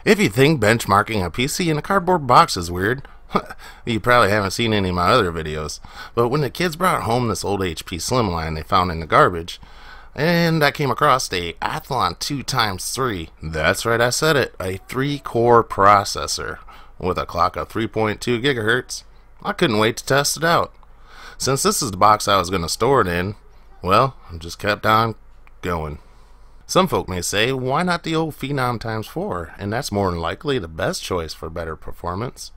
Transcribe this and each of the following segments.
If you think benchmarking a PC in a cardboard box is weird, you probably haven't seen any of my other videos. But when the kids brought home this old HP Slimline they found in the garbage, and I came across a Athlon 2x3, that's right, I said it, a 3-core processor with a clock of 3.2 gigahertz, I couldn't wait to test it out. Since this is the box I was going to store it in, well, I just kept on going. Some folk may say, why not the old Phenom x4? And that's more than likely the best choice for better performance.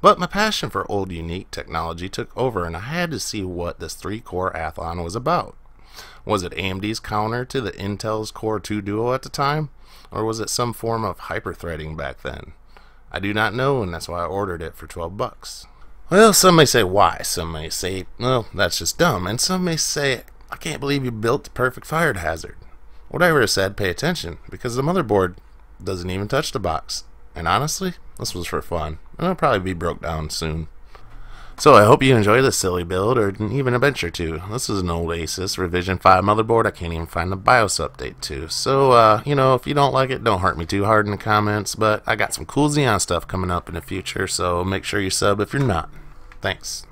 But my passion for old unique technology took over, and I had to see what this 3-core Athlon was about. Was it AMD's counter to the Intel's Core 2 Duo at the time? Or was it some form of hyper-threading back then? I do not know, and that's why I ordered it for 12 bucks. Well, some may say why, some may say, well, that's just dumb, and some may say, I can't believe you built the perfect fire hazard. Whatever is said, pay attention, because the motherboard doesn't even touch the box. And honestly, this was for fun, and it'll probably be broke down soon. So I hope you enjoy this silly build, or even a bench or two. This is an old Asus Revision 5 motherboard I can't even find the BIOS update to. So, you know, if you don't like it, don't hurt me too hard in the comments, but I got some cool Xeon stuff coming up in the future, so make sure you sub if you're not. Thanks.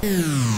Yeah.